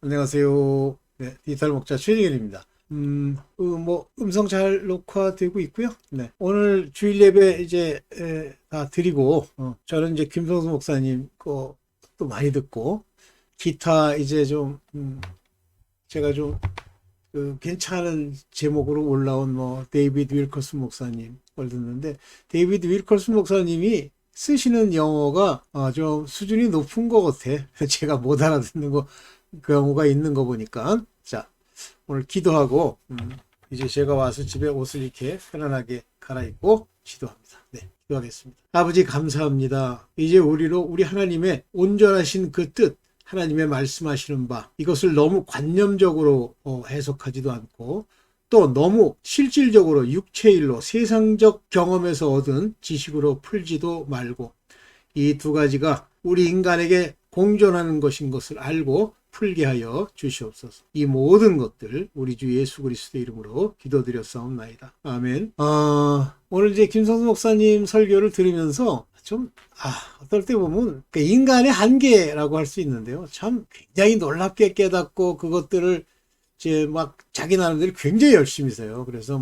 안녕하세요. 네, 디지털 목자 최정일입니다. 음성 잘 녹화되고 있고요. 네, 오늘 주일 예배 이제 다 드리고, 저는 이제 김성수 목사님 거또 많이 듣고, 기타 이제 좀, 제가 좀 괜찮은 제목으로 올라온 데이비드 윌커슨 목사님 걸 듣는데, 데이비드 윌커슨 목사님이 쓰시는 영어가 좀 수준이 높은 것 같아. 제가 못 알아듣는 경우가 있는 거 보니까. 자, 오늘 기도하고, 이제 제가 와서 집에 옷을 이렇게 편안하게 갈아입고 기도합니다. 네, 기도하겠습니다. 아버지 감사합니다. 이제 우리 하나님의 온전하신 그 뜻, 하나님의 말씀하시는 바, 이것을 너무 관념적으로 해석하지도 않고, 또 너무 실질적으로 육체일로 세상적 경험에서 얻은 지식으로 풀지도 말고, 이 두 가지가 우리 인간에게 공존하는 것인 것을 알고 풀게 하여 주시옵소서. 이 모든 것들 우리 주 예수 그리스도 이름으로 기도드렸사옵나이다. 아멘. 오늘 이제 김성수 목사님 설교를 들으면서 좀 어떨 때 보면 인간의 한계라고 할 수 있는데요. 참 굉장히 놀랍게 깨닫고 그것들을 이제 막 자기 나름대로 굉장히 열심히 써요. 그래서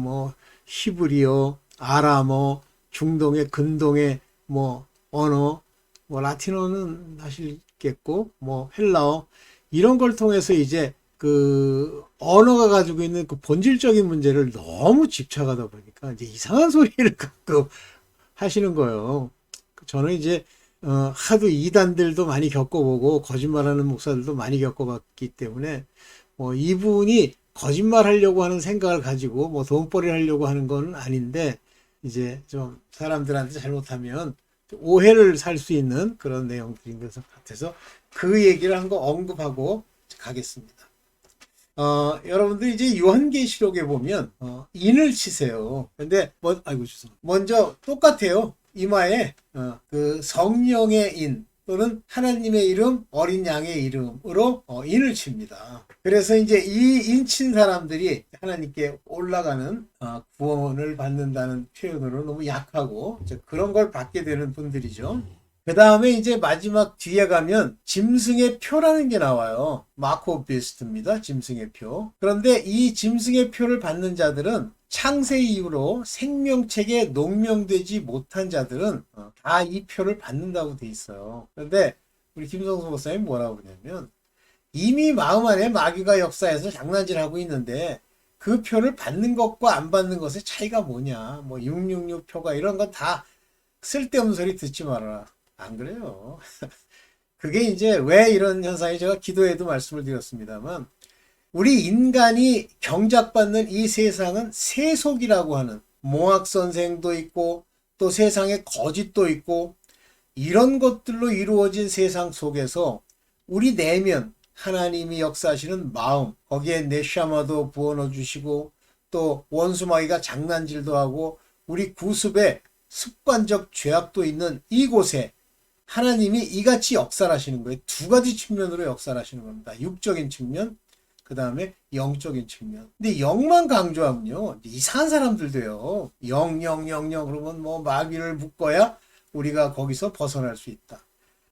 히브리어, 아람어, 중동의 근동의 언어, 라틴어는 하시겠고, 헬라어, 이런 걸 통해서 이제 그 언어가 가지고 있는 그 본질적인 문제를 너무 집착하다 보니까 이제 이상한 소리를 가끔 하시는 거예요. 저는 이제 하도 이단들도 많이 겪어보고 거짓말하는 목사들도 많이 겪어봤기 때문에 이분이 거짓말하려고 하는 생각을 가지고 돈벌이를 하려고 하는 건 아닌데 이제 좀 사람들한테 잘못하면 오해를 살 수 있는 그런 내용들인 것 같아서 그 얘기를 한 거 언급하고 가겠습니다. 여러분들 이제 요한계시록에 보면 인을 치세요. 근데 먼저 똑같아요. 이마에 그 성령의 인 또는 하나님의 이름, 어린 양의 이름으로 인을 칩니다. 그래서 이제 이 인친 사람들이 하나님께 올라가는 구원을 받는다는 표현으로 너무 약하고 그런 걸 받게 되는 분들이죠. 그 다음에 이제 마지막 뒤에 가면 짐승의 표라는 게 나와요. 마크 오브 비스트입니다. 짐승의 표. 그런데 이 짐승의 표를 받는 자들은 창세 이후로 생명책에 농명되지 못한 자들은 다 이 표를 받는다고 돼 있어요. 그런데 우리 김성수 목사님 뭐라고 그러냐면 이미 마음 안에 마귀가 역사해서 장난질하고 있는데 그 표를 받는 것과 안 받는 것의 차이가 뭐냐. 666 표가 이런 건 다 쓸데없는 소리 듣지 말아라. 안 그래요. 그게 이제 왜 이런 현상이 제가 기도에도 말씀을 드렸습니다만 우리 인간이 경작받는 이 세상은 세속이라고 하는 몽학선생도 있고 또 세상에 거짓도 있고 이런 것들로 이루어진 세상 속에서 우리 내면 하나님이 역사하시는 마음 거기에 네샤마도 부어넣어 주시고 또 원수마귀가 장난질도 하고 우리 구습에 습관적 죄악도 있는 이곳에 하나님이 이같이 역사하시는 거예요. 두 가지 측면으로 역사하시는 겁니다. 육적인 측면, 그 다음에 영적인 측면. 근데 영만 강조하면요, 이상한 사람들도요. 영 그러면 마귀를 묶어야 우리가 거기서 벗어날 수 있다.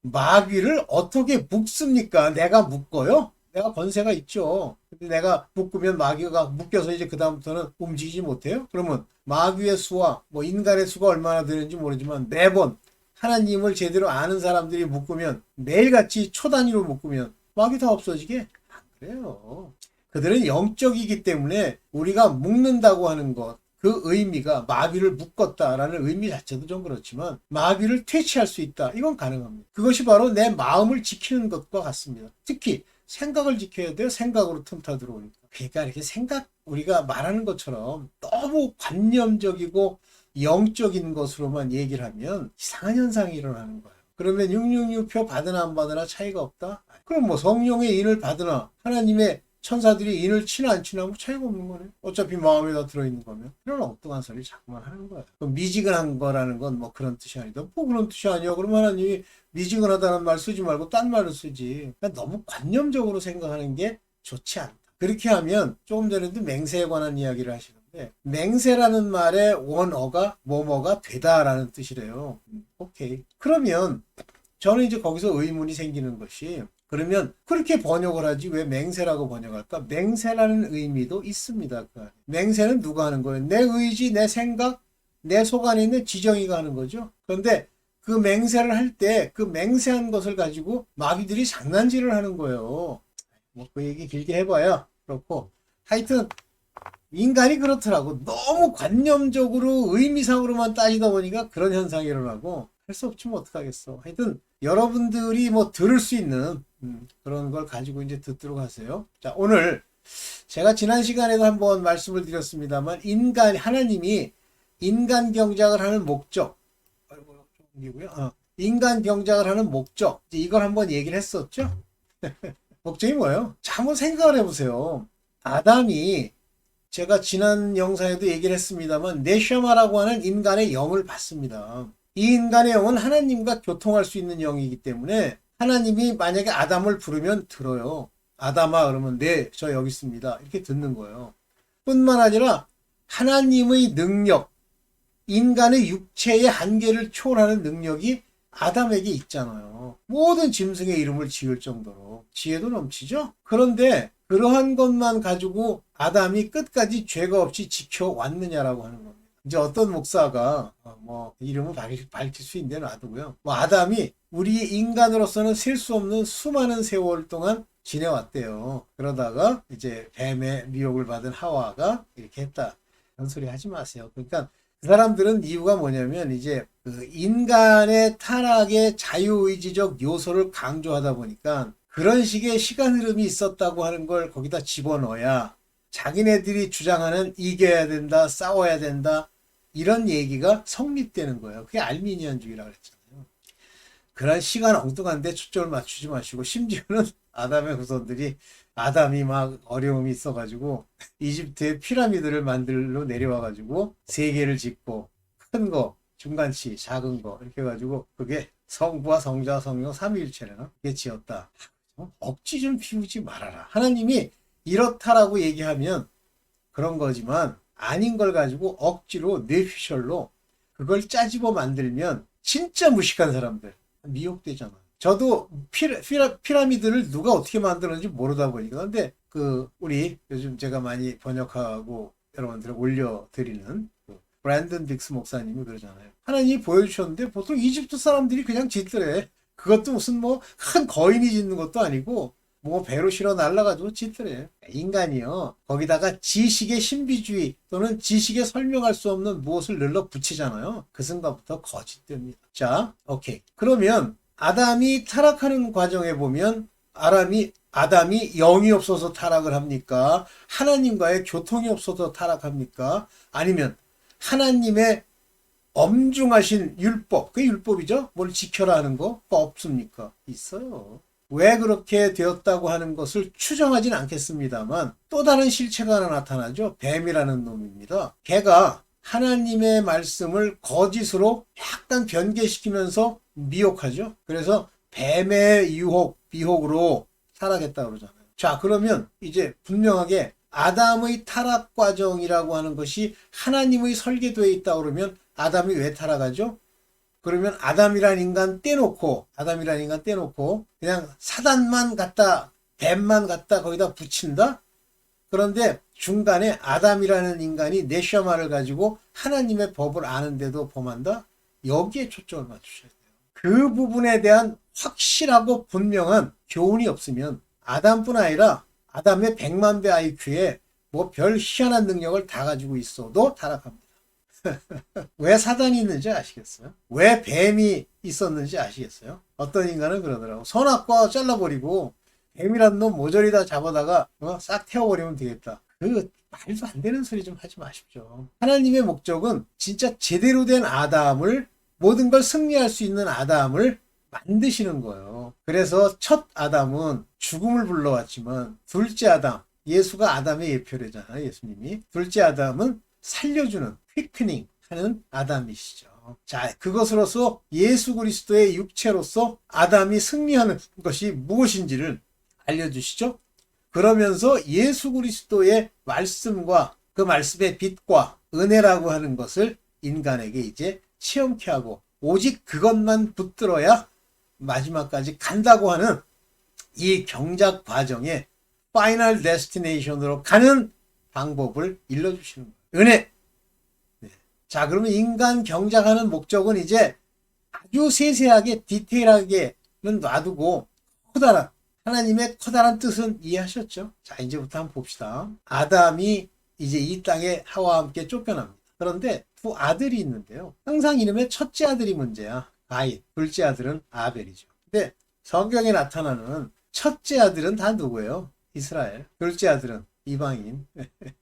마귀를 어떻게 묶습니까? 내가 묶어요? 내가 권세가 있죠. 근데 내가 묶으면 마귀가 묶여서 이제 그다음부터는 움직이지 못해요? 그러면 마귀의 수와 인간의 수가 얼마나 되는지 모르지만 매번 하나님을 제대로 아는 사람들이 묶으면 매일같이 초 단위로 묶으면 마귀 다 없어지게? 안 그래요. 그들은 영적이기 때문에 우리가 묶는다고 하는 것, 그 의미가 마귀를 묶었다라는 의미 자체도 좀 그렇지만 마귀를 퇴치할 수 있다. 이건 가능합니다. 그것이 바로 내 마음을 지키는 것과 같습니다. 특히 생각을 지켜야 돼요. 생각으로 틈타 들어오니까. 그러니까 이렇게 우리가 말하는 것처럼 너무 관념적이고 영적인 것으로만 얘기를 하면 이상한 현상이 일어나는 거예요. 그러면 666표 받으나 안 받으나 차이가 없다? 그럼 성령의 인을 받으나 하나님의 천사들이 인을 치나 안 치나 차이가 없는 거네. 어차피 마음에다 들어있는 거면. 이런 엉뚱한 소리 자꾸만 하는 거야. 그럼 미지근한 거라는 건 그런 뜻이 아니다. 그런 뜻이 아니야. 그러면 하나님이 미지근하다는 말 쓰지 말고 딴 말을 쓰지. 그러니까 너무 관념적으로 생각하는 게 좋지 않다. 그렇게 하면 조금 전에도 맹세에 관한 이야기를 하시는데 맹세라는 말의 원어가 뭐뭐가 되다라는 뜻이래요. 오케이. 그러면 저는 이제 거기서 의문이 생기는 것이 그러면 그렇게 번역을 하지 왜 맹세라고 번역할까? 맹세라는 의미도 있습니다. 그 안에. 맹세는 누가 하는 거예요? 내 의지, 내 생각, 내 속 안에 있는 지정이가 하는 거죠. 그런데 그 맹세를 할 때 그 맹세한 것을 가지고 마귀들이 장난질을 하는 거예요. 뭐 그 얘기 길게 해봐야 그렇고, 하여튼 인간이 그렇더라고. 너무 관념적으로 의미상으로만 따지다 보니까 그런 현상이 일어나고, 할 수 없지 뭐 어떡하겠어. 하여튼 여러분들이 뭐 들을 수 있는 그런 걸 가지고 이제 듣도록 하세요. 자, 오늘 제가 지난 시간에도 한번 말씀을 드렸습니다만, 하나님이 인간 경작을 하는 목적, 인간 경작을 하는 목적, 이걸 한번 얘기를 했었죠. 목적이 뭐예요? 자, 한번 생각을 해보세요. 아담이, 제가 지난 영상에도 얘기를 했습니다만, 네셔마라고 하는 인간의 영을 받습니다. 이 인간의 영은 하나님과 교통할 수 있는 영이기 때문에 하나님이 만약에 아담을 부르면 들어요. 아담아 그러면 네, 저 여기 있습니다. 이렇게 듣는 거예요. 뿐만 아니라 하나님의 능력, 인간의 육체의 한계를 초월하는 능력이 아담에게 있잖아요. 모든 짐승의 이름을 지을 정도로 지혜도 넘치죠. 그런데 그러한 것만 가지고 아담이 끝까지 죄가 없이 지켜왔느냐라고 하는 겁니다. 이제 어떤 목사가 뭐 이름을 밝힐 수 있는데 놔두고요. 뭐 아담이 우리 인간으로서는 셀 수 없는 수많은 세월 동안 지내왔대요. 그러다가 이제 뱀의 미혹을 받은 하와가 이렇게 했다. 그런 소리 하지 마세요. 그러니까 그 사람들은 이유가 뭐냐면 이제 그 인간의 타락의 자유의지적 요소를 강조하다 보니까 그런 식의 시간 흐름이 있었다고 하는 걸 거기다 집어넣어야 자기네들이 주장하는 이겨야 된다, 싸워야 된다, 이런 얘기가 성립되는 거예요. 그게 알미니안주의라고 그랬잖아요. 그런 시간 엉뚱한데 초점을 맞추지 마시고, 심지어는 아담의 후손들이 아담이 막 어려움이 있어가지고 이집트의 피라미드를 만들러 내려와가지고 세 개를 짓고 큰 거, 중간치, 작은 거 이렇게 해가지고 그게 성부와 성자와 성령 삼위일체래나 그게 지었다. 억지 좀 피우지 말아라. 하나님이 이렇다라고 얘기하면 그런 거지만 아닌 걸 가지고 억지로 뇌피셜로 그걸 짜집어 만들면 진짜 무식한 사람들 미혹되잖아. 저도 피라미드를 누가 어떻게 만들었는지 모르다 보니까. 근데 그 우리 요즘 제가 많이 번역하고 여러분들 올려드리는 그 브랜든 빅스 목사님이 그러잖아요. 하나님이 보여주셨는데 보통 이집트 사람들이 그냥 짓더래. 그것도 무슨 뭐 큰 거인이 짓는 것도 아니고 뭐 배로 실어 날라가지고 짓더래. 인간이요. 거기다가 지식의 신비주의 또는 지식에 설명할 수 없는 무엇을 늘러 붙이잖아요. 그 순간부터 거짓됩니다. 자, 오케이. 그러면 아담이 타락하는 과정에 보면 아담이 영이 없어서 타락을 합니까? 하나님과의 교통이 없어서 타락합니까? 아니면 하나님의 엄중하신 율법, 그게 율법이죠? 뭘 지켜라 하는 거? 그거 없습니까? 있어요. 왜 그렇게 되었다고 하는 것을 추정하진 않겠습니다만 또 다른 실체가 하나 나타나죠. 뱀이라는 놈입니다. 걔가 하나님의 말씀을 거짓으로 약간 변개시키면서 미혹하죠. 그래서 뱀의 미혹으로 타락했다고 그러잖아요. 자, 그러면 이제 분명하게 아담의 타락 과정이라고 하는 것이 하나님의 설계도에 있다고 그러면 아담이 왜 타락하죠? 그러면 아담이란 인간 떼놓고 그냥 사단만 갖다, 뱀만 갖다 거기다 붙인다? 그런데 중간에 아담이라는 인간이 네셔마를 가지고 하나님의 법을 아는데도 범한다? 여기에 초점을 맞추셔야 돼요. 그 부분에 대한 확실하고 분명한 교훈이 없으면 아담뿐 아니라 아담의 100만 배 IQ에 뭐 별 희한한 능력을 다 가지고 있어도 타락합니다. 왜 사단이 있는지 아시겠어요? 왜 뱀이 있었는지 아시겠어요? 어떤 인간은 그러더라고. 선악과 잘라버리고 뱀이란 놈 모조리 다 잡아다가 싹 태워버리면 되겠다. 그 말도 안 되는 소리 좀 하지 마십시오. 하나님의 목적은 진짜 제대로 된 아담을, 모든 걸 승리할 수 있는 아담을 만드시는 거예요. 그래서 첫 아담은 죽음을 불러왔지만 둘째 아담, 예수가 아담의 예표래잖아요. 예수님이. 둘째 아담은 살려주는, 퀴크닝 하는 아담이시죠. 자, 그것으로서 예수 그리스도의 육체로서 아담이 승리하는 것이 무엇인지를 알려주시죠. 그러면서 예수 그리스도의 말씀과 그 말씀의 빛과 은혜라고 하는 것을 인간에게 이제 체험케 하고 오직 그것만 붙들어야 마지막까지 간다고 하는 이 경작 과정의 파이널 데스티네이션으로 가는 방법을 일러주시는 거예요. 은혜. 네. 자, 그러면 인간 경작하는 목적은 이제 아주 세세하게 디테일하게는 놔두고 커다란 하나님의 커다란 뜻은 이해하셨죠? 자, 이제부터 한번 봅시다. 아담이 이제 이 땅에 하와와 함께 쫓겨납니다. 그런데 두 아들이 있는데요. 항상 이름의 첫째 아들이 문제야. 가인. 둘째 아들은 아벨이죠. 근데 성경에 나타나는 첫째 아들은 다 누구예요? 이스라엘. 둘째 아들은 이방인.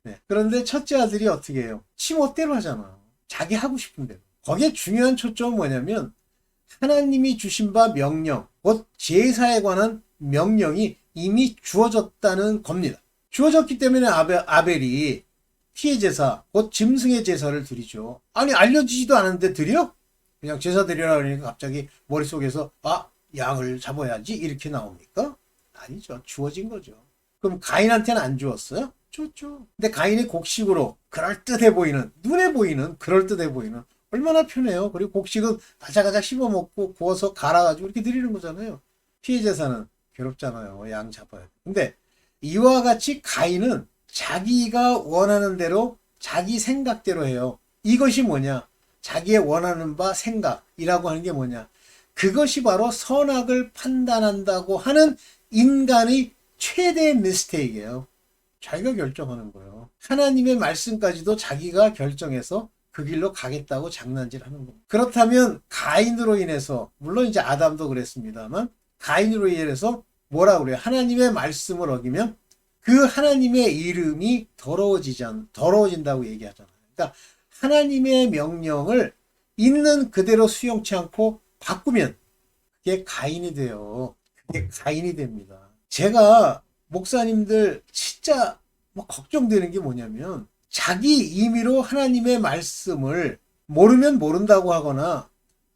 네. 그런데 첫째 아들이 어떻게 해요? 지멋대로 하잖아. 자기 하고 싶은 대로. 거기에 중요한 초점은 뭐냐면 하나님이 주신 바 명령, 곧 제사에 관한 명령이 이미 주어졌다는 겁니다. 주어졌기 때문에 아벨이 피의 제사, 곧 짐승의 제사를 드리죠. 아니 알려지지도 않았는데 드려? 그냥 제사 드리라 그러니까 갑자기 머릿속에서 양을 잡아야지 이렇게 나옵니까? 아니죠. 주어진 거죠. 그럼 가인한테는 안 주었어요? 줬죠. 근데 가인이 곡식으로 그럴듯해 보이는, 눈에 보이는 그럴듯해 보이는 얼마나 편해요. 그리고 곡식은 가자가자 씹어먹고 구워서 갈아가지고 이렇게 드리는 거잖아요. 피해 제사는 괴롭잖아요. 양 잡아야 돼. 근데 이와 같이 가인은 자기가 원하는 대로 자기 생각대로 해요. 이것이 뭐냐? 자기의 원하는 바 생각이라고 하는 게 뭐냐? 그것이 바로 선악을 판단한다고 하는 인간의 최대 미스테이크예요. 자기가 결정하는 거예요. 하나님의 말씀까지도 자기가 결정해서 그 길로 가겠다고 장난질하는 겁니다. 그렇다면 가인으로 인해서, 물론 이제 아담도 그랬습니다만 가인으로 인해서 뭐라 그래요? 하나님의 말씀을 어기면 그 하나님의 이름이 더러워진다고 얘기하잖아요. 그러니까 하나님의 명령을 있는 그대로 수용치 않고 바꾸면 그게 가인이 돼요. 그게 가인이 됩니다. 제가 목사님들 진짜 걱정되는 게 뭐냐면 자기 임의로 하나님의 말씀을 모르면 모른다고 하거나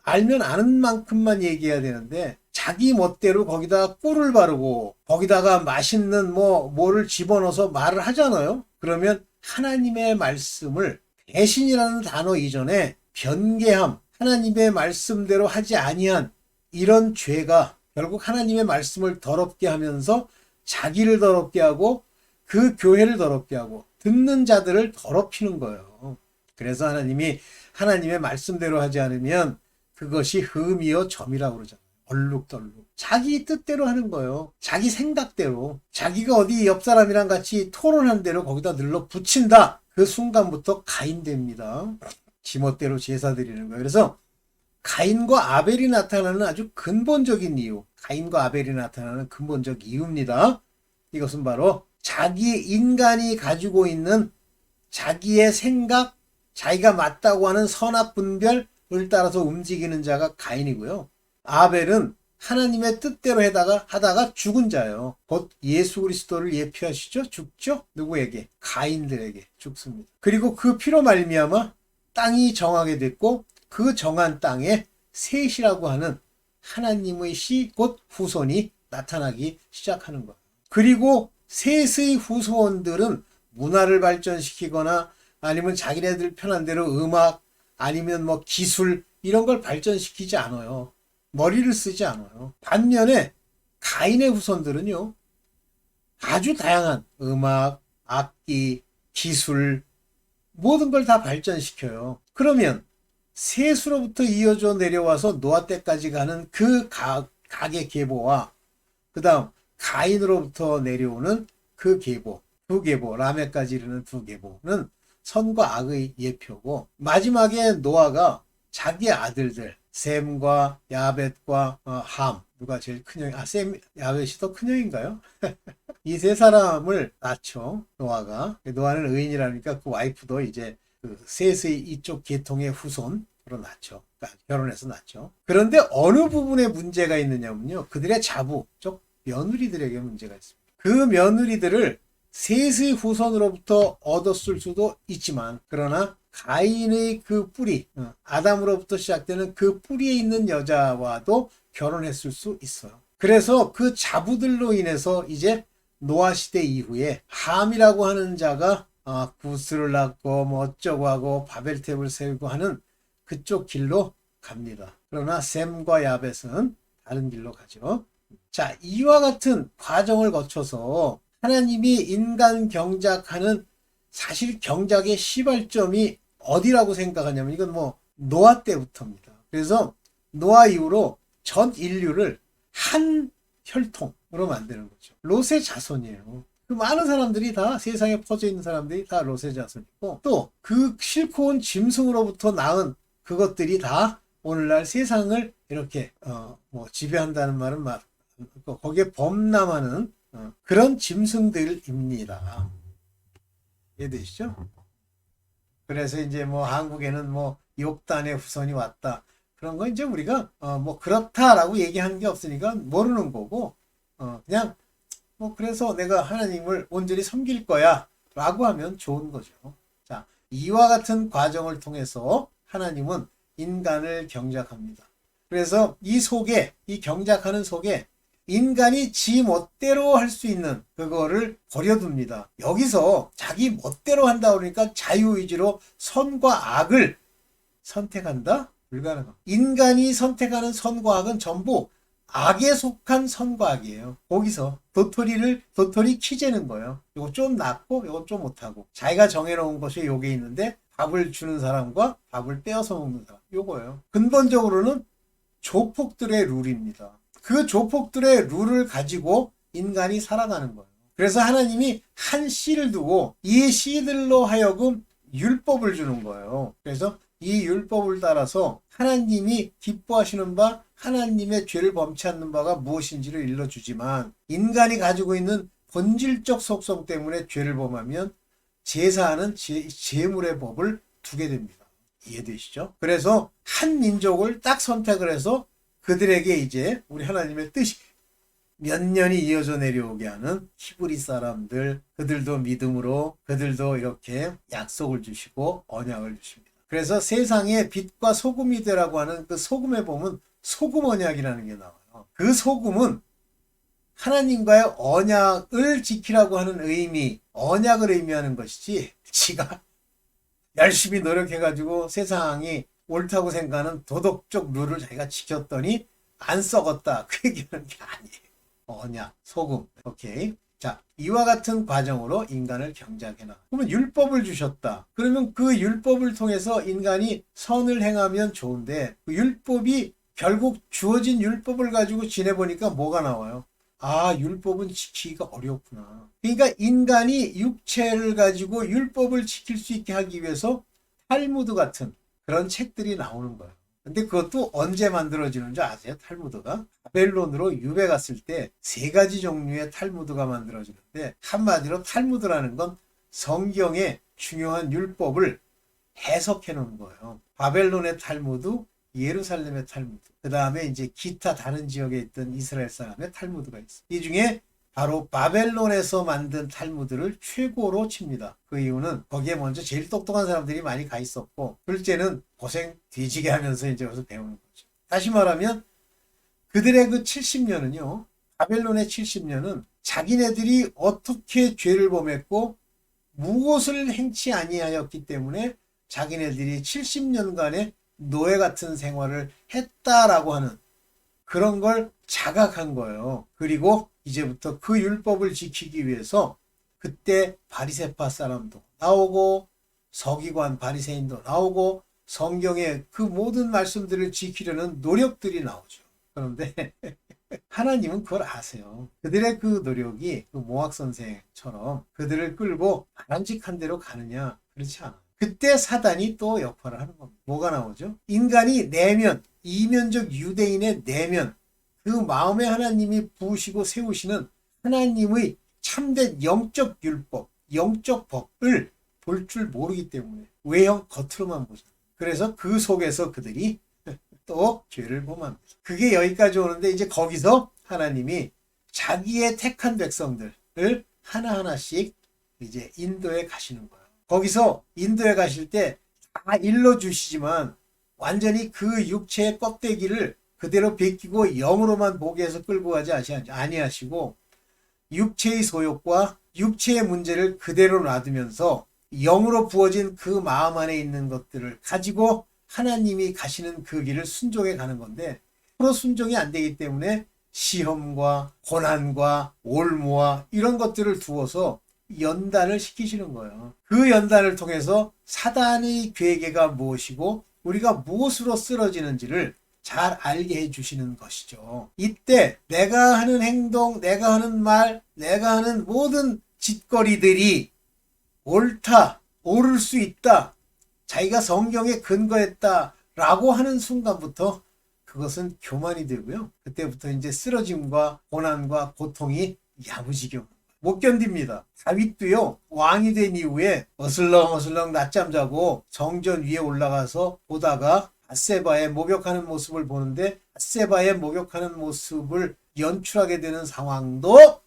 알면 아는 만큼만 얘기해야 되는데 자기 멋대로 거기다 꿀을 바르고 거기다가 맛있는 뭐를 집어넣어서 말을 하잖아요. 그러면 하나님의 말씀을 배신이라는 단어 이전에 변개함, 하나님의 말씀대로 하지 아니한 이런 죄가 결국 하나님의 말씀을 더럽게 하면서 자기를 더럽게 하고 그 교회를 더럽게 하고 듣는 자들을 더럽히는 거예요. 그래서 하나님이 하나님의 말씀대로 하지 않으면 그것이 흠이요 점이라고 그러잖아요. 얼룩덜룩. 자기 뜻대로 하는 거예요. 자기 생각대로. 자기가 어디 옆 사람이랑 같이 토론한 대로 거기다 늘러 붙인다. 그 순간부터 가인 됩니다. 지멋대로 제사 드리는 거예요. 그래서 가인과 아벨이 나타나는 아주 근본적인 이유. 가인과 아벨이 나타나는 근본적 이유입니다. 이것은 바로 자기 인간이 가지고 있는 자기의 생각, 자기가 맞다고 하는 선악 분별을 따라서 움직이는 자가 가인이고요. 아벨은 하나님의 뜻대로 하다가 죽은 자예요. 곧 예수 그리스도를 예표하시죠? 죽죠? 누구에게? 가인들에게 죽습니다. 그리고 그 피로 말미암아 땅이 정하게 됐고 그 정한 땅에 셋이라고 하는 하나님의 씨, 곧 후손이 나타나기 시작하는 거예요. 그리고 셋의 후손들은 문화를 발전시키거나 아니면 자기네들 편한 대로 음악 아니면 기술 이런 걸 발전시키지 않아요. 머리를 쓰지 않아요. 반면에 가인의 후손들은요. 아주 다양한 음악, 악기, 기술 모든 걸 다 발전시켜요. 그러면 셋으로부터 이어져 내려와서 노아 때까지 가는 그 각의 계보와 그 다음 가인으로부터 내려오는 그 계보, 두 계보, 라멕까지 이르는 두 계보는 선과 악의 예표고 마지막에 노아가 자기 아들들 셈과 야벳과 함 누가 제일 큰형? 셈, 야벳이 더 큰형인가요? 이 세 사람을 낳죠. 노아가. 노아는 의인이라니까 그 와이프도 이제 그 셋의 이쪽 계통의 후손으로 낳죠. 그러니까 결혼해서 낳죠. 그런데 어느 부분에 문제가 있느냐면요. 그들의 자부, 즉 며느리들에게 문제가 있습니다. 그 며느리들을 셋의 후손으로부터 얻었을 수도 있지만 그러나 가인의 그 뿌리, 아담으로부터 시작되는 그 뿌리에 있는 여자와도 결혼했을 수 있어요. 그래서 그 자부들로 인해서 이제 노아 시대 이후에 함이라고 하는 자가 구스를 낳고 어쩌고 하고 바벨탑을 세우고 하는 그쪽 길로 갑니다. 그러나 셈과 야벳은 다른 길로 가죠. 자, 이와 같은 과정을 거쳐서 하나님이 인간 경작하는 사실 경작의 시발점이 어디라고 생각하냐면 이건 뭐 노아 때부터입니다. 그래서 노아 이후로 전 인류를 한 혈통으로 만드는 거죠. 롯의 자손이에요. 그 많은 사람들이 다 세상에 퍼져 있는 사람들이 다 롯의 자손이고 또 그 싣고 온 짐승으로부터 낳은 그것들이 다 오늘날 세상을 이렇게 뭐 지배한다는 말은 거기에 범람하는 그런 짐승들입니다. 이해되시죠? 그래서 이제 뭐 한국에는 뭐 욕단의 후손이 왔다. 그런 거 이제 우리가 뭐 그렇다라고 얘기하는 게 없으니까 모르는 거고 그냥 뭐 그래서 내가 하나님을 온전히 섬길 거야 라고 하면 좋은 거죠. 자, 이와 같은 과정을 통해서 하나님은 인간을 경작합니다. 그래서 이 경작하는 속에 인간이 지 멋대로 할 수 있는 그거를 버려둡니다. 여기서 자기 멋대로 한다 그러니까 자유의지로 선과 악을 선택한다? 불가능합니다. 인간이 선택하는 선과 악은 전부 악에 속한 선과 악이에요. 거기서 도토리 키재는 거예요. 이거 좀 낫고 이건 좀 못하고 자기가 정해놓은 것이 요게 있는데 밥을 주는 사람과 밥을 떼어서 먹는 사람 요거예요. 근본적으로는 조폭들의 룰입니다. 그 조폭들의 룰을 가지고 인간이 살아가는 거예요. 그래서 하나님이 한 씨를 두고 이 씨들로 하여금 율법을 주는 거예요. 그래서 이 율법을 따라서 하나님이 기뻐하시는 바 하나님의 죄를 범치 않는 바가 무엇인지를 일러주지만 인간이 가지고 있는 본질적 속성 때문에 죄를 범하면 제사하는 제물의 법을 두게 됩니다. 이해되시죠? 그래서 한 민족을 딱 선택을 해서 그들에게 이제 우리 하나님의 뜻이 몇 년이 이어져 내려오게 하는 히브리 사람들, 그들도 믿음으로 그들도 이렇게 약속을 주시고 언약을 주십니다. 그래서 세상에 빛과 소금이 되라고 하는 그 소금에 보면 소금 언약이라는 게 나와요. 그 소금은 하나님과의 언약을 지키라고 하는 언약을 의미하는 것이지 지가 열심히 노력해가지고 세상이 옳다고 생각하는 도덕적 룰을 자기가 지켰더니 안 썩었다. 그 얘기하는 게 아니에요. 언약, 소금. 오케이. 자, 이와 같은 과정으로 인간을 경작해놔. 그러면 율법을 주셨다. 그러면 그 율법을 통해서 인간이 선을 행하면 좋은데 그 율법이 결국 주어진 율법을 가지고 지내보니까 뭐가 나와요? 아, 율법은 지키기가 어렵구나. 그러니까 인간이 육체를 가지고 율법을 지킬 수 있게 하기 위해서 탈무드 같은 그런 책들이 나오는 거예요. 근데 그것도 언제 만들어지는 줄 아세요? 탈무드가? 바벨론으로 유배 갔을 때 3가지 종류의 탈무드가 만들어지는데 한마디로 탈무드라는 건 성경의 중요한 율법을 해석해 놓은 거예요. 바벨론의 탈무드, 예루살렘의 탈무드, 그 다음에 이제 기타 다른 지역에 있던 이스라엘 사람의 탈무드가 있어요. 이 중에 바로 바벨론에서 만든 탈무드를 최고로 칩니다. 그 이유는 거기에 먼저 제일 똑똑한 사람들이 많이 가 있었고 둘째는 고생 뒤지게 하면서 이제 여기서 배우는 거죠. 다시 말하면 그들의 그 70년은요. 바벨론의 70년은 자기네들이 어떻게 죄를 범했고 무엇을 행치 아니하였기 때문에 자기네들이 70년간의 노예 같은 생활을 했다라고 하는 그런 걸 자각한 거예요. 그리고 이제부터 그 율법을 지키기 위해서 그때 바리새파 사람도 나오고 서기관 바리새인도 나오고 성경의 그 모든 말씀들을 지키려는 노력들이 나오죠. 그런데 하나님은 그걸 아세요. 그들의 그 노력이 그 모학 선생처럼 그들을 끌고 바람직한 대로 가느냐? 그렇지 않아. 그때 사단이 또 역할을 하는 겁니다. 뭐가 나오죠? 인간이 내면, 이면적 유대인의 내면, 그 마음에 하나님이 부으시고 세우시는 하나님의 참된 영적 율법, 영적 법을 볼 줄 모르기 때문에 외형 겉으로만 보죠. 그래서 그 속에서 그들이 또 죄를 범합니다. 그게 여기까지 오는데 이제 거기서 하나님이 자기의 택한 백성들을 하나하나씩 이제 인도에 가시는 거예요. 거기서 인도에 가실 때 다 일러주시지만 완전히 그 육체의 껍데기를 그대로 베끼고 영으로만 보게 해서 끌고 가지 아니하시고 육체의 소욕과 육체의 문제를 그대로 놔두면서 영으로 부어진 그 마음 안에 있는 것들을 가지고 하나님이 가시는 그 길을 순종해 가는 건데 서로 순종이 안 되기 때문에 시험과 고난과 올무와 이런 것들을 두어서 연단을 시키시는 거예요. 그 연단을 통해서 사단의 괴계가 무엇이고 우리가 무엇으로 쓰러지는지를 잘 알게 해주시는 것이죠. 이때 내가 하는 행동, 내가 하는 말, 내가 하는 모든 짓거리들이 옳다, 옳을 수 있다, 자기가 성경에 근거했다 라고 하는 순간부터 그것은 교만이 되고요. 그때부터 이제 쓰러짐과 고난과 고통이 야무지게 못 견딥니다. 다윗도요, 왕이 된 이후에 어슬렁어슬렁 낮잠 자고 성전 위에 올라가서 보다가 밧세바의 목욕하는 모습을 보는데 밧세바의 목욕하는 모습을 연출하게 되는 상황도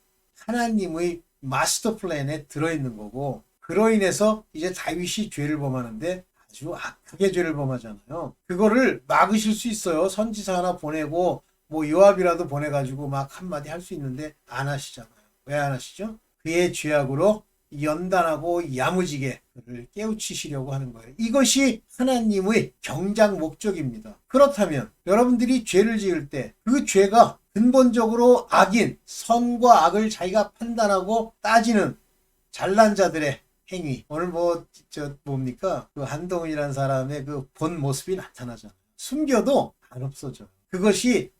하나님의 마스터 플랜에 들어있는 거고, 그로 인해서 이제 다윗이 죄를 범하는데 아주 악하게 죄를 범하잖아요. 그거를 막으실 수 있어요. 선지자 하나 보내고 뭐 요압이라도 보내가지고 막 한마디 할 수 있는데 안 하시잖아요. 왜 안 하시죠? 그의 죄악으로 연단하고 야무지게 그를 깨우치시려고 하는 거예요. 이것이 하나님의 경작 목적입니다. 그렇다면 여러분들이 죄를 지을 때 그 죄가 근본적으로 악인, 선과 악을 자기가 판단하고 따지는 잘난 자들의 행위. 오늘 뭡니까? 그 한동훈이라는 사람의 그 본 모습이 나타나잖아요. 숨겨도 안 없어져. 그것이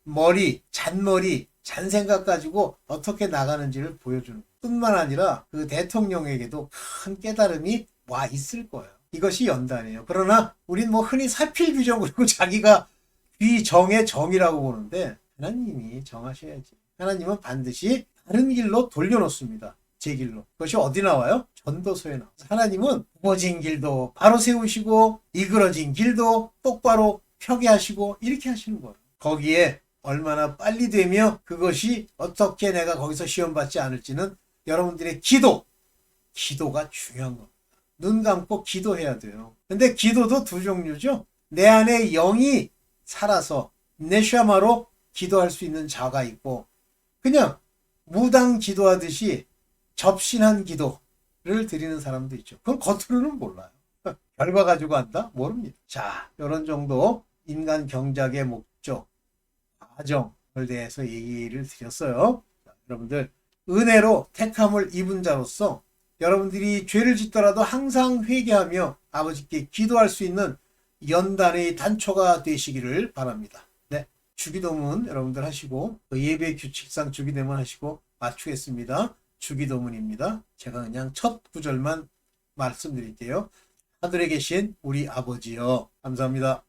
잔머리, 잔생각 가지고 어떻게 나가는지를 보여주는 뿐만 아니라 그 대통령에게도 큰 깨달음이 와 있을 거예요. 이것이 연단이에요. 그러나 우린 뭐 흔히 사필 규정 그리고 자기가 비정의 정이라고 보는데 하나님이 정하셔야지. 하나님은 반드시 다른 길로 돌려놓습니다. 제 길로. 그것이 어디 나와요? 전도서에 나와요. 하나님은 굽어진 길도 바로 세우시고 이그러진 길도 똑바로 펴게 하시고 이렇게 하시는 거예요. 거기에 얼마나 빨리 되며 그것이 어떻게 내가 거기서 시험 받지 않을지는 여러분들의 기도가 중요한 겁니다. 눈 감고 기도해야 돼요. 근데 기도도 두 종류죠. 내 안에 영이 살아서 네샤마로 기도할 수 있는 자가 있고 그냥 무당 기도하듯이 접신한 기도를 드리는 사람도 있죠. 그건 겉으로는 몰라요. 결과 가지고 한다? 모릅니다. 자, 이런 정도 인간 경작의 목적, 과정을 대해서 얘기를 드렸어요. 자, 여러분들 은혜로 택함을 입은 자로서 여러분들이 죄를 짓더라도 항상 회개하며 아버지께 기도할 수 있는 연단의 단초가 되시기를 바랍니다. 네, 주기도문 여러분들 하시고 예배 규칙상 주기도문 하시고 마치겠습니다. 주기도문입니다. 제가 그냥 첫 구절만 말씀드릴게요. 하늘에 계신 우리 아버지여, 감사합니다.